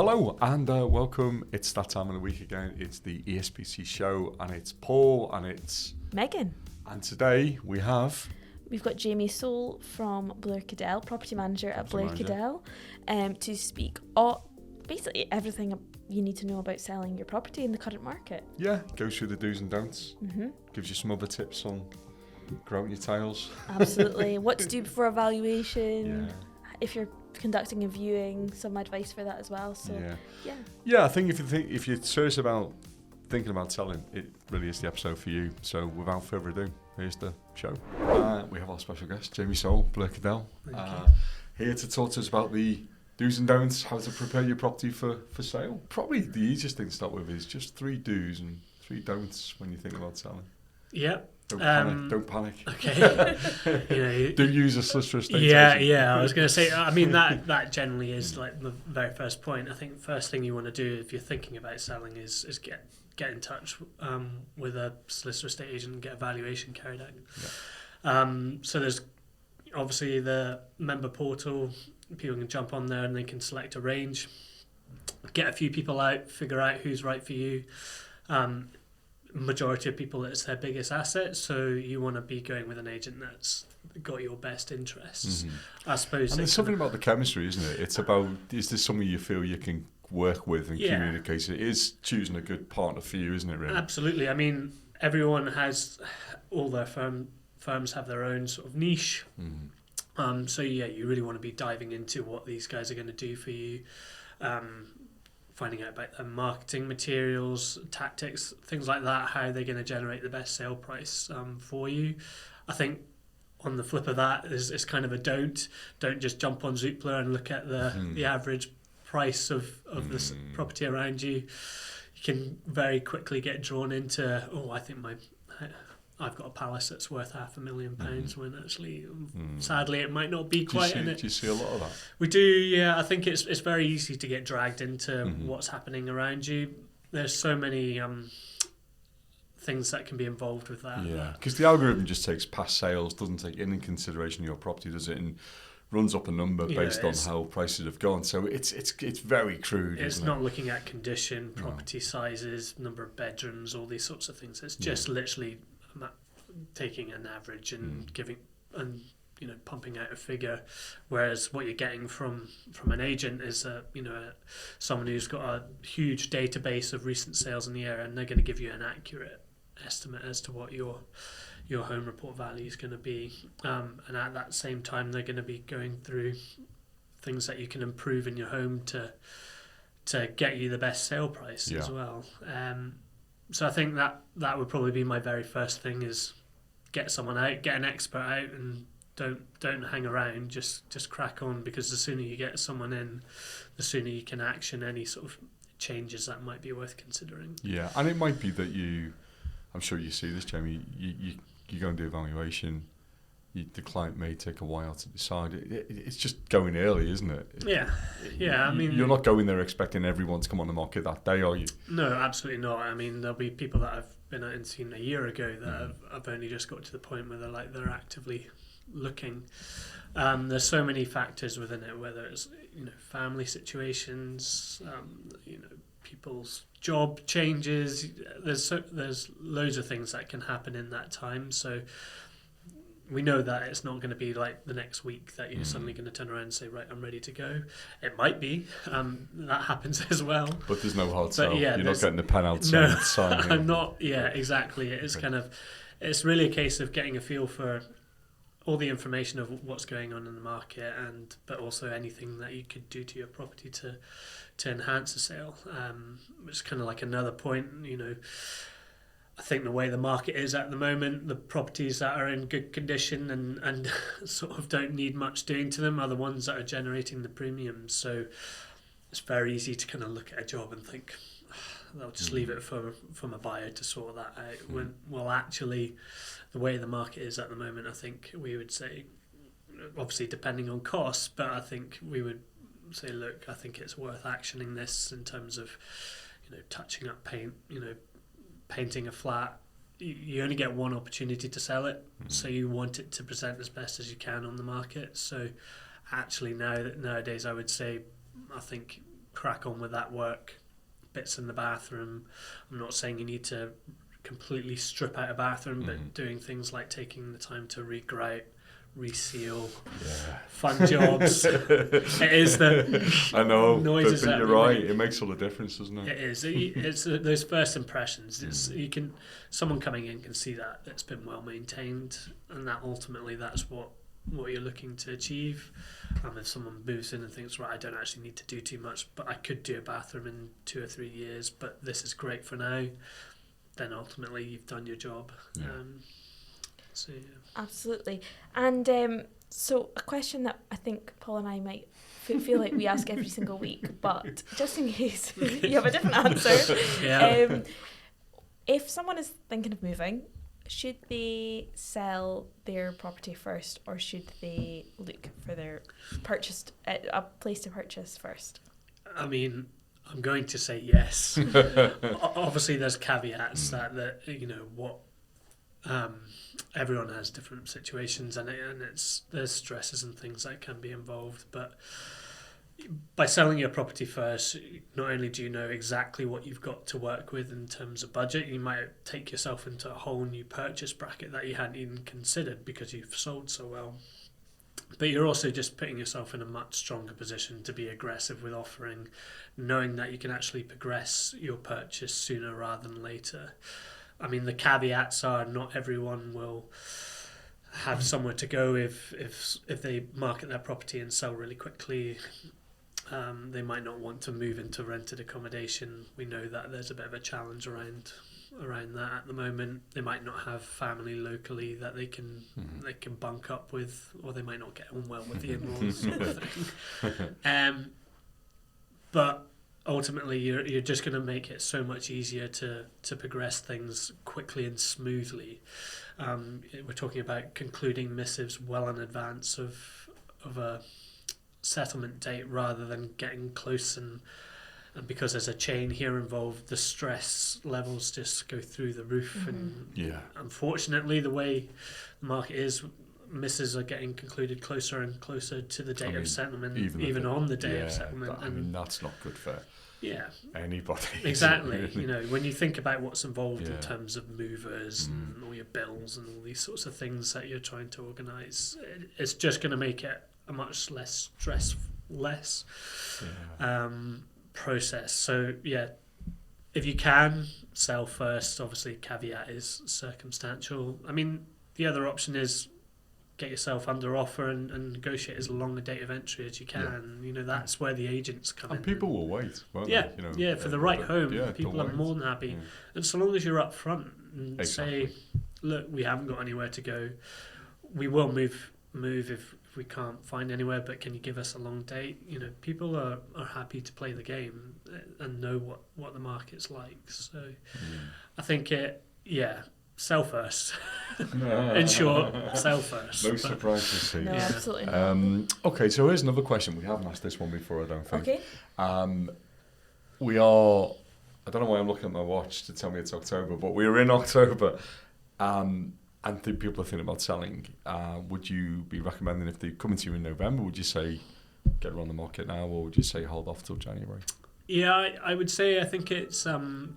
Hello and welcome. It's that time of the week again. It's the ESPC show and it's Paul and it's Megan. And today we've got Jamie Soule from Blair Cadell, property manager at Blair Cadell, to speak basically everything you need to know about selling your property in the current market. Yeah, goes through the do's and don'ts. Gives you some other tips on growing your tiles. Absolutely. What to do before a valuation. Yeah. If you're conducting a viewing, some advice for that as well. So yeah. I think if you're serious about thinking about selling, it really is the episode for you. So without further ado, here's the show. We have our special guest, Jamie Soule, Blair Cadell, here to talk to us about the do's and don'ts, how to prepare your property for sale. Probably the easiest thing to start with is just 3 do's and 3 don'ts when you think about selling. Yeah. Don't panic. Okay. Do use a solicitor estate agent. Yeah. I was going to say, I mean, that generally is like the very first point. I think first thing you want to do if you're thinking about selling is get in touch with a solicitor estate agent and get a valuation carried out. Yeah. So there's obviously the member portal. People can jump on there and they can select a range, get a few people out, figure out who's right for you. Majority of people, it's their biggest asset, so you want to be going with an agent that's got your best interests. I suppose. And there's something about the chemistry, isn't it? It's about, is this something you feel you can work with and communicate? It is choosing a good partner for you, isn't it, really? Absolutely. I mean, everyone has, all their firms have their own sort of niche. So you really want to be diving into what these guys are going to do for you. Finding out about their marketing materials, tactics, things like that, how they're going to generate the best sale price for you. I think on the flip of that is kind of a don't just jump on Zoopla and look at the average price of the property around you. You can very quickly get drawn into, I think I've got a palace that's worth £500,000 when actually, sadly, it might not be quite. Do you see a lot of that? We do, yeah. I think it's very easy to get dragged into what's happening around you. There's so many things that can be involved with that. Yeah, because the algorithm just takes past sales, doesn't take any consideration your property, does it? And runs up a number based on how prices have gone. So it's very crude. It's not looking at condition, property sizes, number of bedrooms, all these sorts of things. It's just literally taking an average and giving and pumping out a figure, whereas what you're getting from an agent is someone who's got a huge database of recent sales in the area, and they're going to give you an accurate estimate as to what your home report value is going to be, and at that same time they're going to be going through things that you can improve in your home to get you the best sale price as well. So I think that would probably be my very first thing, is get someone out, get an expert out, and don't hang around, just crack on, because the sooner you get someone in, the sooner you can action any sort of changes that might be worth considering. Yeah, and it might be that I'm sure you see this, Jamie, you go and do evaluation, the client may take a while to decide. It's just going early, isn't it? Yeah. I mean, you're not going there expecting everyone to come on the market that day, are you? No, absolutely not. I mean, there'll be people that I've been out and seen a year ago that have only just got to the point where they're actively looking. There's so many factors within it, whether it's family situations, people's job changes. There's loads of things that can happen in that time. So we know that it's not going to be like the next week that you're suddenly going to turn around and say, right, I'm ready to go. It might be. That happens as well. But there's no hard sell. You're not getting the pen out and signing. I'm not. Yeah, exactly. It's it's really a case of getting a feel for all the information of what's going on in the market, but also anything that you could do to your property to enhance a sale. Which is kind of like another point, I think the way the market is at the moment, the properties that are in good condition and sort of don't need much doing to them are the ones that are generating the premiums. So it's very easy to kind of look at a job and think, they'll just leave it from a buyer to sort that out. Well, actually, the way the market is at the moment, I think we would say, obviously depending on costs, but I think we would say, look, I think it's worth actioning this in terms of, touching up paint, painting a flat. You only get one opportunity to sell it, so you want it to present as best as you can on the market. So actually nowadays I would say, I think crack on with that work. Bits in the bathroom. I'm not saying you need to completely strip out a bathroom, but doing things like taking the time to regrout, reseal, fun jobs. It is the I know, noises. but you're right. It makes all the difference, doesn't it? It is. It's those first impressions. It's someone coming in can see that it's been well maintained, and that ultimately that's what you're looking to achieve. If someone moves in and thinks, right, I don't actually need to do too much, but I could do a bathroom in 2 or 3 years, but this is great for now, then ultimately you've done your job. Yeah. Absolutely. And so a question that I think Paul and I might feel like we ask every single week, but just in case you have a different answer. If someone is thinking of moving, should they sell their property first, or should they look for their a place to purchase first? I mean, I'm going to say yes. Obviously, there's caveats that what everyone has different situations, and there's stresses and things that can be involved. But by selling your property first, not only do you know exactly what you've got to work with in terms of budget, you might take yourself into a whole new purchase bracket that you hadn't even considered because you've sold so well. But you're also just putting yourself in a much stronger position to be aggressive with offering, knowing that you can actually progress your purchase sooner rather than later. I mean, the caveats are not everyone will have somewhere to go if they market their property and sell really quickly. They might not want to move into rented accommodation. We know that there's a bit of a challenge around that at the moment. They might not have family locally that they can bunk up with, or they might not get on well with the in-laws sort of thing. But ultimately, you're just going to make it so much easier to progress things quickly and smoothly. We're talking about concluding missives well in advance of a settlement date, rather than getting close and because there's a chain here involved, the stress levels just go through the roof. And unfortunately, the way the market is, misses are getting concluded closer and closer to the date of settlement, even on the day of settlement. I mean, that's not good for anybody. Exactly. When you think about what's involved in terms of movers and all your bills and all these sorts of things that you're trying to organise, it's just going to make it a much less stress-less process. So, if you can, sell first. Obviously, caveat is circumstantial. I mean, the other option is get yourself under offer and negotiate as long a date of entry as you can. That's where the agents come in. And people will wait, won't they? For the right home, people are more than happy. And so long as you're up front and say, look, we haven't got anywhere to go. We will move if we can't find anywhere, but can you give us a long date? People are happy to play the game and know what the market's like. So I think sell first. In short, sell first. No surprises here. No, absolutely not. Okay, so here's another question. We haven't asked this one before, I don't think. Okay. We are, I don't know why I'm looking at my watch to tell me it's October, but we're in October. And people are thinking about selling. Would you be recommending, if they're coming to you in November, would you say get her on the market now, or would you say hold off till January? Yeah, I would say I think it's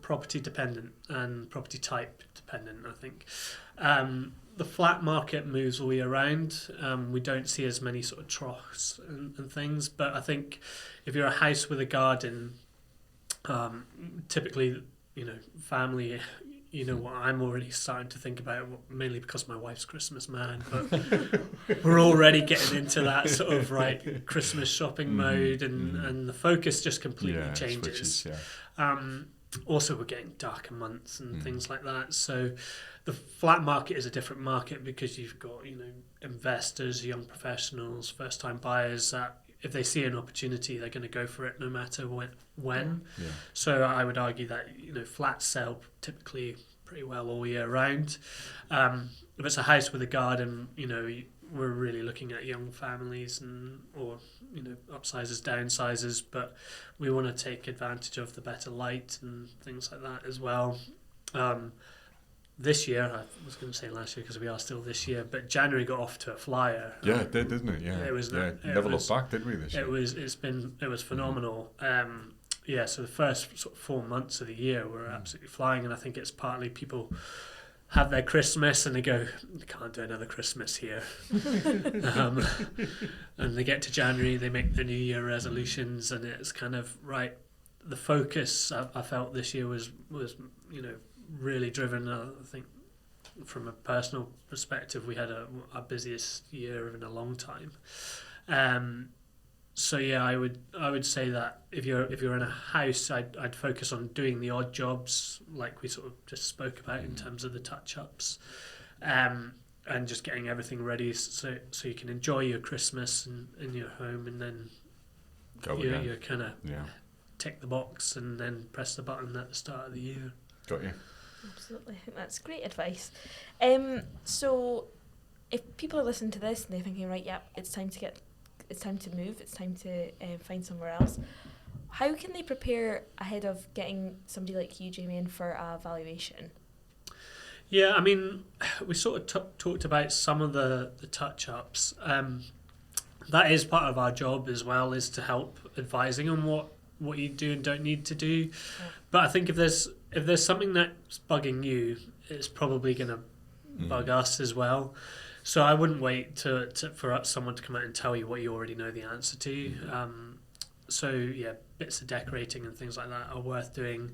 property dependent and property type dependent, I think. The flat market moves all year round. We don't see as many sort of troughs and things, but I think if you're a house with a garden, typically, family... what I'm already starting to think about, mainly because my wife's Christmas man, but we're already getting into that sort of Christmas shopping mode, and the focus just completely changes. Switches, Also, we're getting darker months and things like that. So the flat market is a different market because you've got, investors, young professionals, first-time buyers that if they see an opportunity, they're going to go for it no matter when. Yeah. So I would argue that flats sell typically pretty well all year round. If it's a house with a garden, we're really looking at young families or upsizes, downsizes, but we want to take advantage of the better light and things like that as well. this year, I was going to say last year because we are still this year, but January got off to a flyer. Yeah, it did, didn't it? Yeah, it was never looked back, did we? This year, it was phenomenal. So the first sort of 4 months of the year were absolutely flying, and I think it's partly people have their Christmas and they go, they can't do another Christmas here. And they get to January, they make their New Year resolutions, and it's kind of right. The focus I felt this year was really driven. I think from a personal perspective, we had our busiest year in a long time. So yeah, I would say that if you're in a house, I'd focus on doing the odd jobs like we sort of just spoke about in terms of the touch-ups, and just getting everything ready so you can enjoy your Christmas in your home, and then you kind of tick the box and then press the button at the start of the year. Got you. Absolutely, I think that's great advice. So if people are listening to this and they're thinking, right, yeah, it's time to move, it's time to find somewhere else, how can they prepare ahead of getting somebody like you, Jamie, in for a valuation? Yeah, I mean, we sort of talked about some of the touch-ups. That is part of our job as well, is to help advising on what you do and don't need to do. Yeah. But I think if there's something that's bugging you, it's probably going to bug us as well. So I wouldn't wait for someone to come out and tell you what you already know the answer to. So yeah, bits of decorating and things like that are worth doing.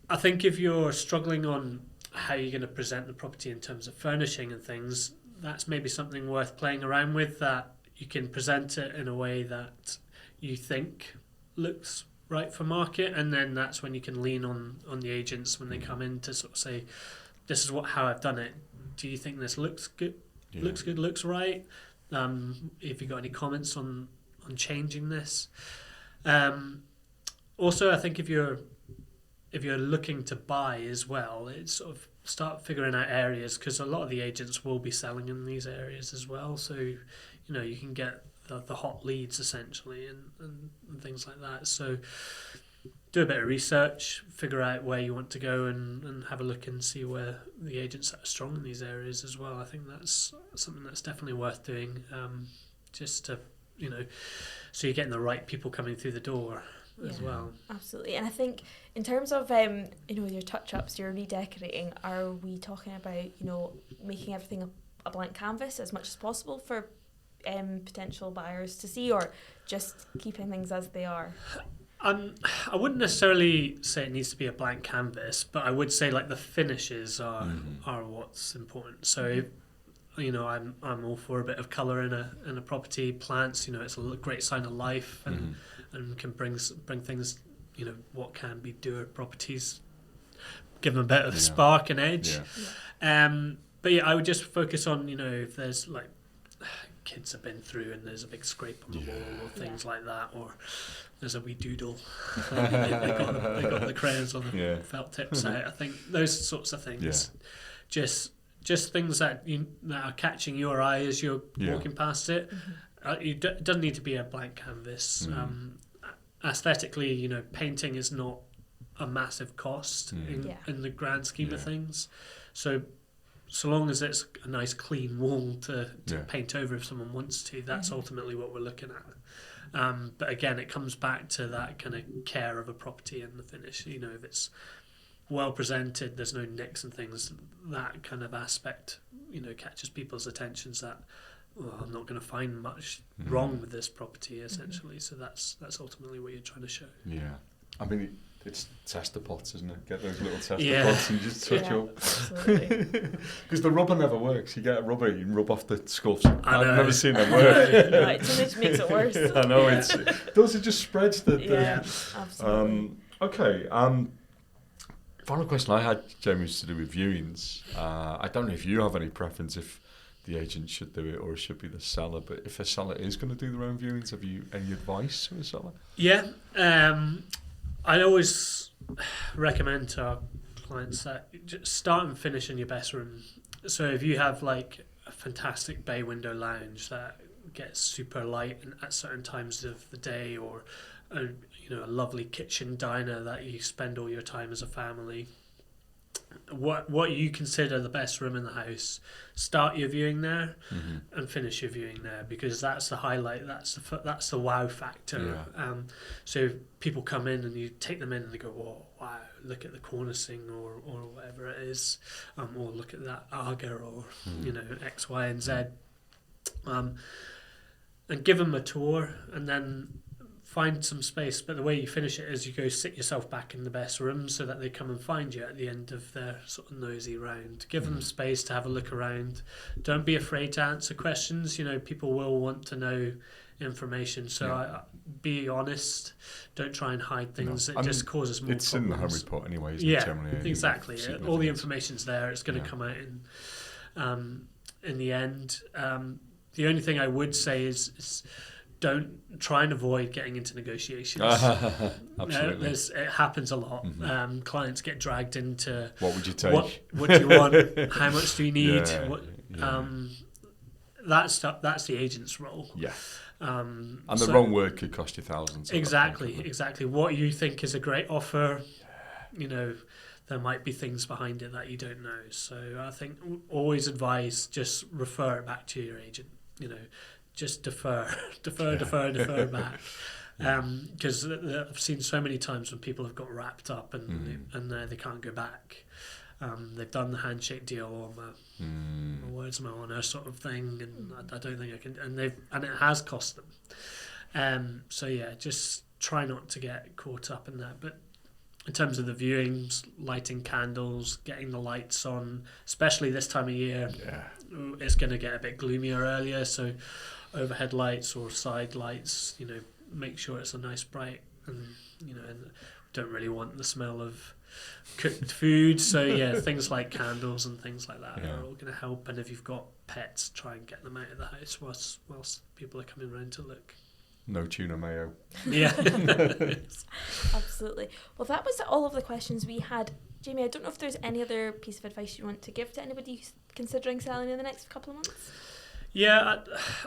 I think if you're struggling on how you're going to present the property in terms of furnishing and things, that's maybe something worth playing around with, that you can present it in a way that you think looks right for market, and then that's when you can lean on the agents when they come in to sort of say, this is how I've done it. Do you think this looks good? Yeah. Looks right. If you got any comments on changing this. Also, I think if you're looking to buy as well, it's sort of start figuring out areas, because a lot of the agents will be selling in these areas as well. So you can get the hot leads essentially and things like that. So do a bit of research, figure out where you want to go, and have a look and see where the agents are strong in these areas as well. I think that's something that's definitely worth doing, just to, so you're getting the right people coming through the door as well. Absolutely. And I think in terms of, your touch-ups, your redecorating, are we talking about, making everything a blank canvas as much as possible for potential buyers to see, or just keeping things as they are? I wouldn't necessarily say it needs to be a blank canvas, but I would say like the finishes are what's important. So, I'm all for a bit of colour in a property. Plants, it's a great sign of life, and can bring things, what can be doer properties, give them a bit of a spark and edge. Yeah. But yeah, I would just focus on, if there's like kids have been through and there's a big scrape on the wall or things like that, or there's a wee doodle. they got the crayons on the felt tips out. I think those sorts of things, just things that are catching your eye as you're walking past it. It doesn't need to be a blank canvas. Aesthetically, painting is not a massive cost in the grand scheme of things. So long as it's a nice clean wall to paint over if someone wants to, that's ultimately what we're looking at. But again, it comes back to that kind of care of a property and the finish. If it's well presented, there's no nicks and things, that kind of aspect, catches people's attentions, that I'm not going to find much wrong with this property, essentially. So that's ultimately what you're trying to show. Yeah. I mean, it's tester pots, isn't it? Get those little tester pots and just touch up. Because the rubber never works. You get a rubber, you can rub off the scuffs. I've never seen them work. Right, so it makes it worse. I know, it just spreads the absolutely. Okay, final question I had, Jamie, was to do with viewings. I don't know if you have any preference if the agent should do it or it should be the seller, but if a seller is going to do their own viewings, have you any advice to a seller? Yeah, I always recommend to our clients that just start and finish in your best room. So if you have like a fantastic bay window lounge that gets super light at certain times of the day, or a lovely kitchen diner that you spend all your time as a family, what you consider the best room in the house. Start your viewing there and finish your viewing there, because that's the highlight. That's the wow factor. Yeah. So if people come in and you take them in and they go, "Oh, wow! Look at the cornicing or whatever it is," or look at that Aga or X, Y, and Z, and give them a tour and then find some space. But the way you finish it is you go sit yourself back in the best room so that they come and find you at the end of their sort of nosy round. Give them space to have a look around. Don't be afraid to answer questions. People will want to know information, so be honest. Don't try and hide things. It just causes more it's problems. In the home report anyway, isn't it? Generally, exactly. All the information's there. It's going to come out in the end. The only thing I would say is don't try and avoid getting into negotiations. Absolutely. It happens a lot. Clients get dragged into what would you take? What do you want? How much do you need? That's the agent's role. Yeah. And the wrong word could cost you thousands. Exactly. What you think is a great offer, there might be things behind it that you don't know. So I think always advise, just refer it back to your agent. Just defer back. Because I've seen so many times when people have got wrapped up and they can't go back. They've done the handshake deal or my words, my honour sort of thing, and I don't think I can. And it has cost them. Just try not to get caught up in that. But in terms of the viewings, lighting candles, getting the lights on, especially this time of year, it's going to get a bit gloomier earlier. So overhead lights or side lights, make sure it's a nice bright, and don't really want the smell of cooked food. So things like candles and things like that are all going to help. And if you've got pets, try and get them out of the house whilst people are coming around to look. No tuna mayo. Yeah. Absolutely. Well, that was all of the questions we had. Jamie, I don't know if there's any other piece of advice you want to give to anybody who's considering selling in the next couple of months. Yeah,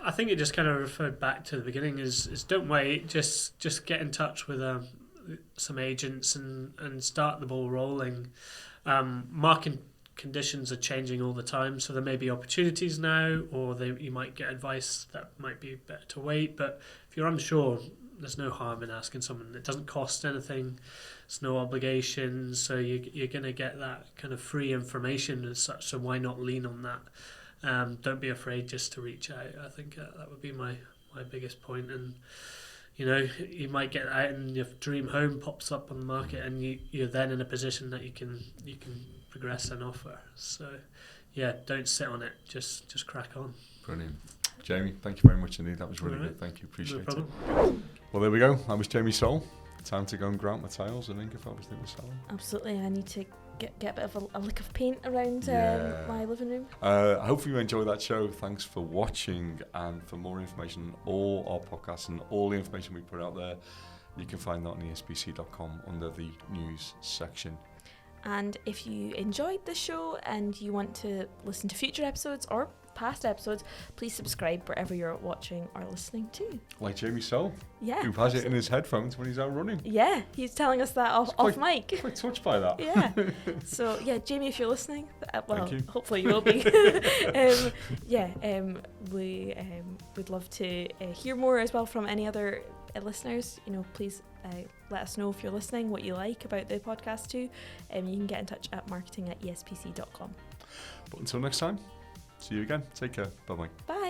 I think it just kind of referred back to the beginning is don't wait, just get in touch with some agents and start the ball rolling. Market conditions are changing all the time, so there may be opportunities now, or you might get advice that might be better to wait. But if you're unsure, there's no harm in asking someone. It doesn't cost anything. It's no obligation, so you're going to get that kind of free information as such, so why not lean on that? Don't be afraid just to reach out. I think that would be my biggest point. And you might get out and your dream home pops up on the market, and you're then in a position that you can progress an offer. So don't sit on it, just crack on. Brilliant. Jamie, thank you very much indeed. That was really good. Thank you. Appreciate it. Well, there we go. That was Jamie Soul. Time to go and grout my tiles and think if everything was selling. Absolutely. I need to get a bit of a lick of paint around my living room. Hopefully you enjoyed that show. Thanks for watching, and for more information on all our podcasts and all the information we put out there, you can find that on ESPC.com under the news section. And if you enjoyed the show and you want to listen to future episodes or past episodes, please subscribe wherever you're watching or listening to. Like Jamie Soul, yeah, who has it in his headphones when he's out running. Yeah, he's telling us that off mic. Quite touched by that. Yeah. So Jamie, if you're listening, Thank you. hopefully you will be. We would love to hear more as well from any other listeners. Please let us know if you're listening, what you like about the podcast too. You can get in touch at marketing@espc.com. But until next time, see you again. Take care. Bye-bye. Bye.